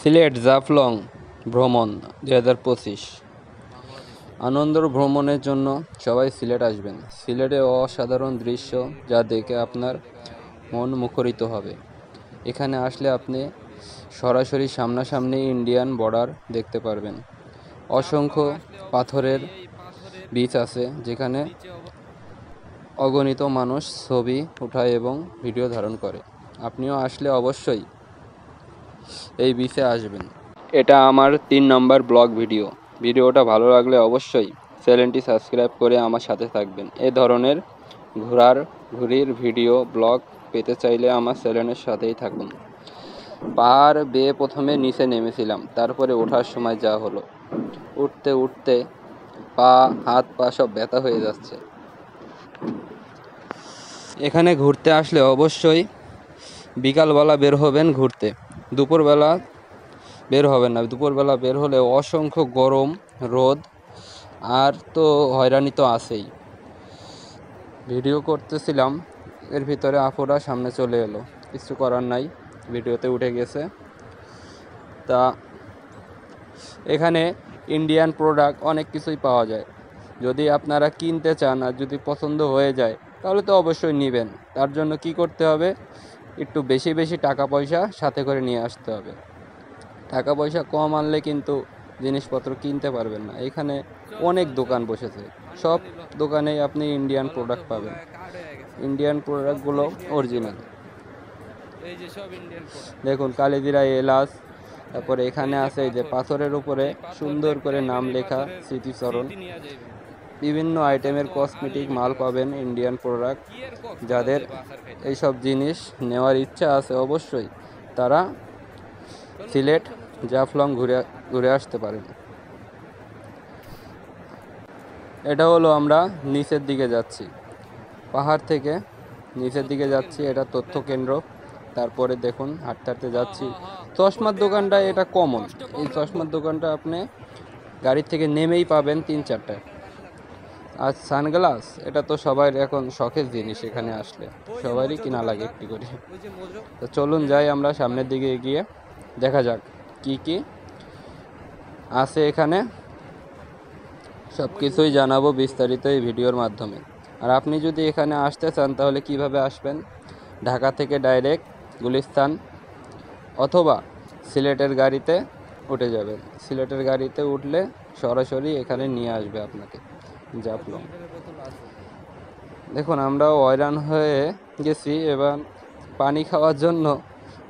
সিলেট জাফলং ভ্রমণ 2025 আনন্দ ভ্রমণের জন্য সবাই সিলেট আসবেন। সিলেটে অসাধারণ দৃশ্য যা দেখে আপনার মন মুখরিত হবে। এখানে আসলে আপনি সরাসরি সামনাসামনি ইন্ডিয়ান বর্ডার দেখতে পারবেন। অসংখ্য পাথরের বিচ আছে যেখানে অগণিত মানুষ ছবি ওঠায় এবং ভিডিও ধারণ করে। আপনিও আসলে অবশ্যই এই বিচে আসবেন। এটা আমার 3 নম্বর ব্লগ ভিডিও। ভিডিওটা ভালো লাগলে অবশ্যই চ্যানেলটি সাবস্ক্রাইব করে আমার সাথে থাকবেন। এ ধরনের ঘুরির ভিডিও ব্লগ পেতে চাইলে আমার চ্যানেলের সাথেই থাকুন। পাহাড় বেয়ে প্রথমে নিচে নেমেছিলাম, তারপরে ওঠার সময় যা হলো, উঠতে উঠতে হাত পা সব ব্যথা হয়ে যাচ্ছে। এখানে ঘুরতে আসলে অবশ্যই বিকালবেলা বের হবেন ঘুরতে। দুপুরবেলা বের হবেন না। দুপুরবেলা বের হলে অসংখ্য গরম, রোদ, আর তো হয়রানি তো আছেই। ভিডিও করতেছিলাম, এর ভিতরে আপুরা সামনে চলে এলো। কিছু করার নাই, ভিডিওতে উঠে গেছে। তা এখানে ইন্ডিয়ান প্রোডাক্ট অনেক কিছুই পাওয়া যায়। যদি আপনারা কিনতে চান আর যদি পছন্দ হয়ে যায় তাহলে তো অবশ্যই নেবেন। তার জন্য কি করতে হবে, একটু বেশি বেশি টাকা পয়সা সাথে করে নিয়ে আসতে হবে। টাকা পয়সা কম আনলে কিন্তু জিনিসপত্র কিনতে পারবেন না। এখানে অনেক দোকান বসেছে, সব দোকানেই আপনি ইন্ডিয়ান প্রোডাক্ট পাবেন। ইন্ডিয়ান প্রোডাক্টগুলো অরিজিনাল। দেখুন কালিজিরা এলাচ, তারপরে এখানে আছে এই যে পাথরের উপরে সুন্দর করে নাম লেখা স্মৃতিচরণ। বিভিন্ন আইটেমের কসমেটিক মাল পাবেন, ইন্ডিয়ান প্রোডাক্ট। যাদের এইসব জিনিস নেওয়ার ইচ্ছা আছে অবশ্যই তারা সিলেট জাফলং ঘুরে আসতে পারেন। এটা হলো আমরা নিচের দিকে যাচ্ছি, পাহাড় থেকে নিচের দিকে যাচ্ছি, এটা তথ্য কেন্দ্র। তারপরে দেখুন হাঁটতে হাঁটতে যাচ্ছি। চশমার দোকানটা এটা কমন, এই চশমার দোকানটা আপনি গাড়ি থেকে নেমেই পাবেন 3-4টা। আর সানগ্লাস এটা তো সবাই এখন শখের জিনিস, এখানে আসলে সবারই কিনা লাগে একটি করে। তো চলুন যাই আমরা সামনের দিকে এগিয়ে, দেখা যাক কি কি আছে এখানে। সব কিছুই জানাবো বিস্তারিত এই ভিডিওর মাধ্যমে। আর আপনি যদি এখানে আসতে চান তাহলে কিভাবে আসবেন, ঢাকা থেকে ডাইরেক্ট গুলিস্তান অথবা সিলেটের গাড়িতে উঠে যাবেন। সিলেটের গাড়িতে উঠলে সরাসরি এখানে নিয়ে আসবে আপনাকে জাফলং। দেখুন আমরাও হয়রান হয়ে গেছি, এবার পানি খাওয়ার জন্য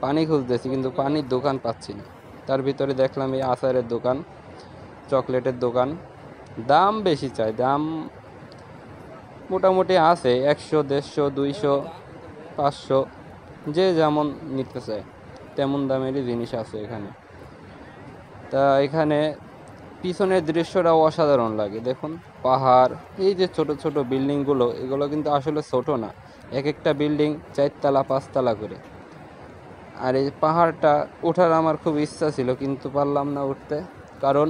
পানি খুঁজতেছি, কিন্তু পানির দোকান পাচ্ছি না। তার ভিতরে দেখলাম এই আচারের দোকান, চকলেটের দোকান। দাম বেশি চাই, দাম মোটামুটি আছে 100, 150, 200, 500, যে যেমন নিতে চায় তেমন দামেরই জিনিস আছে এখানে। তা এখানে পিছনের দৃশ্যটাও অসাধারণ লাগে। দেখুন পাহাড়, এই যে ছোট ছোট বিল্ডিংগুলো, এগুলো কিন্তু আসলে ছোট না, এক একটা বিল্ডিং 4 তলা 5 তলা করে। আর এই পাহাড়টা ওঠার আমার খুব ইচ্ছা ছিল, কিন্তু পারলাম না উঠতে, কারণ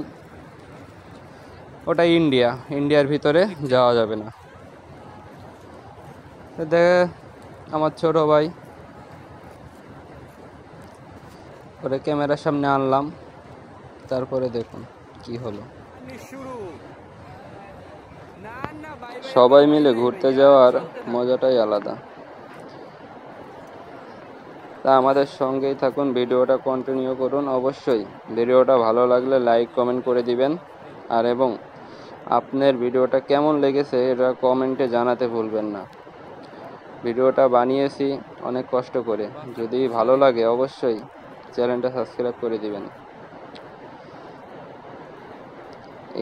ওটা ইন্ডিয়ার ভিতরে যাওয়া যাবে না। দেখে আমার ছোট ভাই, ওরে ক্যামেরার সামনে আনলাম, তারপরে দেখুন কি হলো। সবাই মিলে ঘুরতে যাওয়ার মজাটাই আলাদা। তা আমাদের সঙ্গেই থাকুন, ভিডিওটা কন্টিনিউ করুন। অবশ্যই ভিডিওটা ভালো লাগলে লাইক কমেন্ট করে দিবেন, আর এবং আপনার ভিডিওটা কেমন লেগেছে এটা কমেন্টে জানাতে ভুলবেন না। ভিডিওটা বানিয়েছি অনেক কষ্ট করে, যদি ভালো লাগে অবশ্যই চ্যানেলটা সাবস্ক্রাইব করে দিবেন।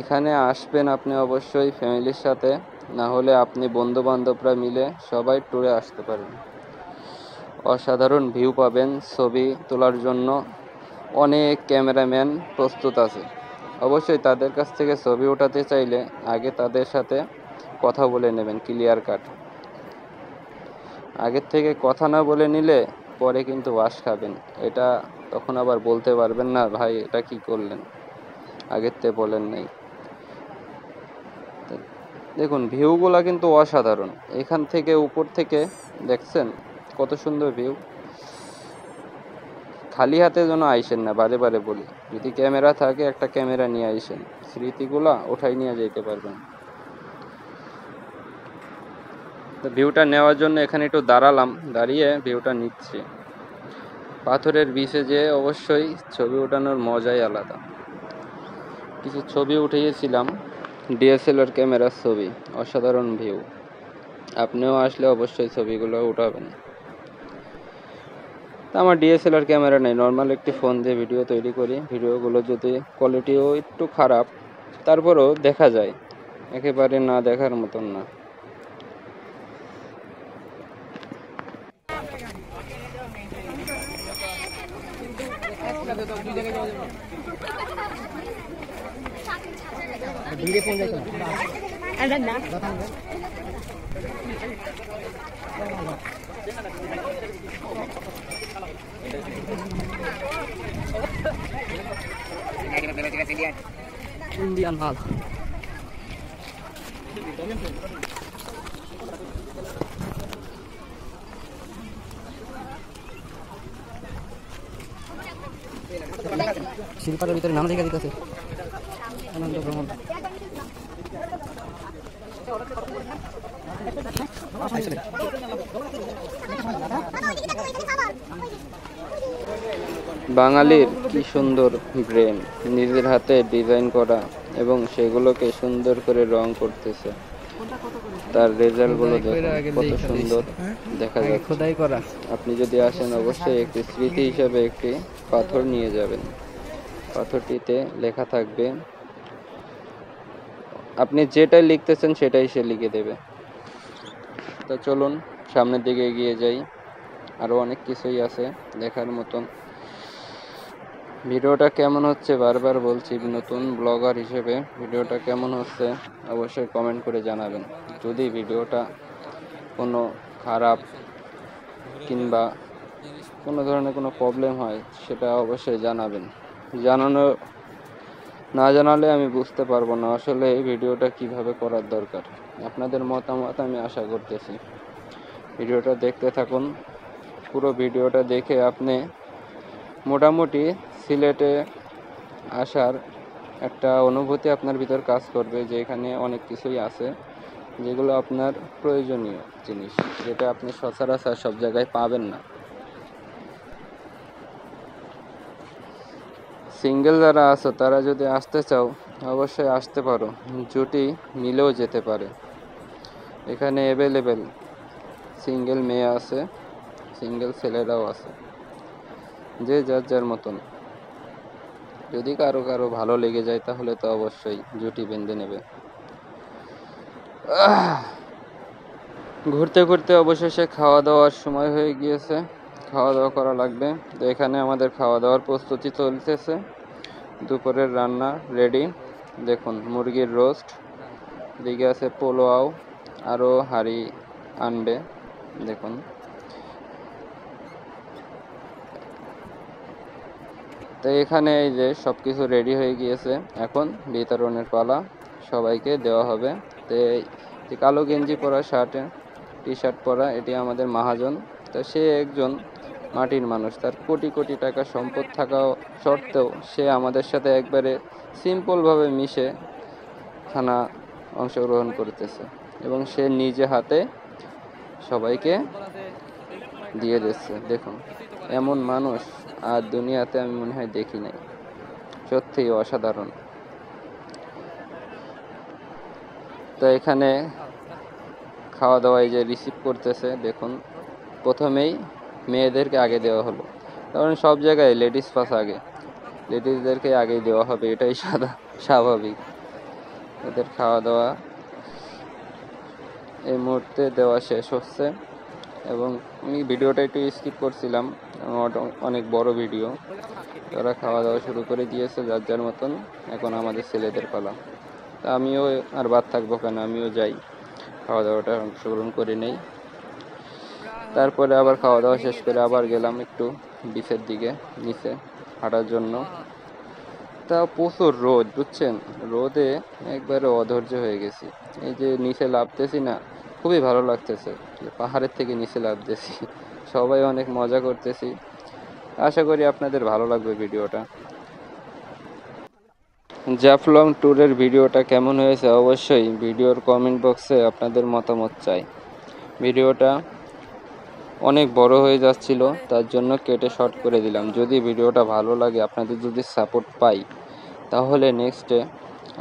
এখানে আসবেন আপনি অবশ্যই ফ্যামিলির সাথে, না হলে আপনি বন্ধু বান্ধবরা মিলে সবাই ট্যুরে আসতে পারেন। অসাধারণ ভিউ পাবেন, ছবি তোলার জন্য অনেক ক্যামেরাম্যান প্রস্তুত আছে। অবশ্যই তাদের কাছ থেকে ছবি ওঠাতে চাইলে আগে তাদের সাথে কথা বলে নেবেন, ক্লিয়ার কাট। আগের থেকে কথা না বলে নিলে পরে কিন্তু বাস খাবেন। এটা তখন আবার বলতে পারবেন না, ভাই এটা কি করলেন, আগের থেকে বলেন নাই। দেখুন ভিউগুলা কিন্তু অসাধারণ। এখান থেকে উপর থেকে দেখছেন কত সুন্দর ভিউ। খালি হাতে যেন আইসেন না, বারে বারে বলি। যদি ক্যামেরা থাকে একটা ক্যামেরা নিয়ে আইসেন, স্মৃতিগুলা ওঠাই নিয়ে যেতে পারবেন। তো ভিউটা নেওয়ার জন্য এখানে একটু দাঁড়ালাম, দাঁড়িয়ে ভিউটা নিচ্ছি। পাথরের বিচে যে অবশ্যই ছবি ওঠানোর মজাই আলাদা। কিছু ছবি উঠিয়েছিলাম ডিএসএলআর ক্যামেরার ছবি, অসাধারণ ভিউ। আপনিও আসলে অবশ্যই ছবিগুলো উঠাবেন। তা আমার ডিএসএলআর ক্যামেরা নেই, নর্মাল একটি ফোন দিয়ে ভিডিও তৈরি করি। ভিডিওগুলো যদি কোয়ালিটিও একটু খারাপ, তারপরেও দেখা যায়, একেবারে না দেখার মতন না। ইন্ডিয়ান মাল। শিল্পাটার ভিতরে নানা জায়গা দিতেছে আনন্দ ভ্রমণ। বাঙালির কি সুন্দর ব্রেন, নিজের হাতে ডিজাইন করা এবং সেগুলোকে সুন্দর করে রং করতেছে। তার রেজাল্টগুলো কত সুন্দর দেখা যাচ্ছে। আপনি যদি আসেন অবশ্যই একটি স্মৃতি হিসাবে একটি পাথর নিয়ে যাবেন। পাথরটিতে লেখা থাকবে, আপনি যেটাই লিখতেছেন সেটাই সে লিখে দেবে। তো চলুন সামনের দিকে এগিয়ে যাই, আরও অনেক কিছুই আছে দেখার মতন। ভিডিওটা কেমন হচ্ছে বারবার বলছি, নতুন ব্লগার হিসেবে ভিডিওটা কেমন হচ্ছে অবশ্যই কমেন্ট করে জানাবেন। যদি ভিডিওটা কোনো খারাপ কিংবা কোনো ধরনের কোনো প্রবলেম হয় সেটা অবশ্যই জানাবেন। না জানালে আমি বুঝতে পারবো না আসলে এই ভিডিওটা কিভাবে করার দরকার। আপনাদের মতামত আমি আশা করতেছি। ভিডিওটা দেখতে থাকুন। পুরো ভিডিওটা দেখে আপনি মোটামুটি সিলেটে আসার একটা অনুভূতি আপনার ভিতর কাজ করবে, যে এখানে অনেক কিছুই আছে যেগুলো আপনার প্রয়োজনীয় জিনিস, যেটা আপনি সচরাচর সব জায়গায় পাবেন না। সিঙ্গেল যারা আছো তারা যদি আসতে চাও অবশ্যই আসতে পারো, জুটি মিলেও যেতে পারে। এখানে অ্যাভেলেবেল সিঙ্গেল মেয়ে আছে, সিঙ্গেল ছেলেরাও আছে, যে যার যার মতন। যদি কারো কারো ভালো লেগে যায় তাহলে তো অবশ্যই জুটি বেঁধে নেবে। ঘুরতে ঘুরতে অবশেষে খাওয়া দাওয়ার সময় হয়ে গিয়েছে, খাওয়া দাওয়া করা লাগবে। তো এখানে আমাদের খাওয়া দাওয়ার প্রস্তুতি চলতেছে, দুপুরের রান্না রেডি। দেখুন মুরগির রোস্ট, দিকে আছে পোলাও, আরও হাঁড়ি আনবে। দেখুন তো এখানে এই যে সব কিছু রেডি হয়ে গিয়েছে, এখন বিতরণের পালা, সবাইকে দেওয়া হবে। তো এই কালো গেঞ্জি পরা, শার্টে টি শার্ট পরা, এটি আমাদের মহাজন। তো সে একজন মাটির মানুষ, তার কোটি কোটি টাকা সম্পদ থাকা সত্ত্বেও সে আমাদের সাথে একবারে সিম্পলভাবে মিশে খানা অংশগ্রহণ করতেছে এবং সে নিজে হাতে সবাইকে দিয়ে দিচ্ছে। দেখুন এমন মানুষ আর দুনিয়াতে আমি মনে হয় দেখি নাই, সত্যিই অসাধারণ। তো এখানে খাওয়া দাওয়ায় যে রিসিভ করতেছে, দেখুন প্রথমেই মেয়েদেরকে আগে দেওয়া হলো, কারণ সব জায়গায় লেডিস ফার্স্ট, আগে লেডিসদেরকে আগেই দেওয়া হবে, এটাই স্বাভাবিক। এদের খাওয়া দাওয়া এই মুহূর্তে দেওয়া শেষ হচ্ছে এবং আমি ভিডিওটা একটু স্কিপ করছিলাম, অনেক বড় ভিডিও। তারা খাওয়া দাওয়া শুরু করে দিয়েছে যার যার মতন, এখন আমাদের ছেলেদের পালা। তা আমিও আর বাদ থাকবো কেন, আমিও যাই খাওয়া দাওয়াটা অংশগ্রহণ করে নেই। তারপরে আবার খাওয়া দাওয়া শেষ করে আবার গেলাম একটু বিচের দিকে নিচে হাঁটার জন্য। তা প্রচুর রোদ, বুঝছেন, রোদে একবারে অধৈর্য হয়ে গেছি। এই যে নিচে লাফতেছি না, খুবই ভালো লাগতেছে, পাহাড়ের থেকে নিচে লাফতেছি, সবাই অনেক মজা করতেছি। আশা করি আপনাদের ভালো লাগবে ভিডিওটা। জাফলং ট্যুরের ভিডিওটা কেমন হয়েছে অবশ্যই ভিডিওর কমেন্ট বক্সে আপনাদের মতামত চাই। ভিডিওটা অনেক বড় হয়ে যাচ্ছিল, তার জন্য কেটে শর্ট করে দিলাম। যদি ভিডিওটা ভালো লাগে, আপনাদের যদি সাপোর্ট পাই, তাহলে নেক্সটে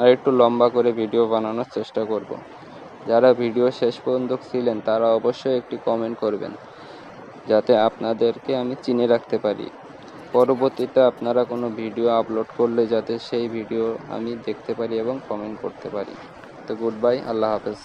আরেকটু লম্বা করে ভিডিও বানানোর চেষ্টা করব। যারা ভিডিও শেষ পর্যন্ত ছিলেন তারা অবশ্যই একটি কমেন্ট করবেন, যাতে আপনাদেরকে আমি চিনে রাখতে পারি। পরবর্তীতে আপনারা কোনো ভিডিও আপলোড করলে যাতে সেই ভিডিও আমি দেখতে পারি এবং কমেন্ট করতে পারি। তো গুড বাই, আল্লাহ হাফেজ।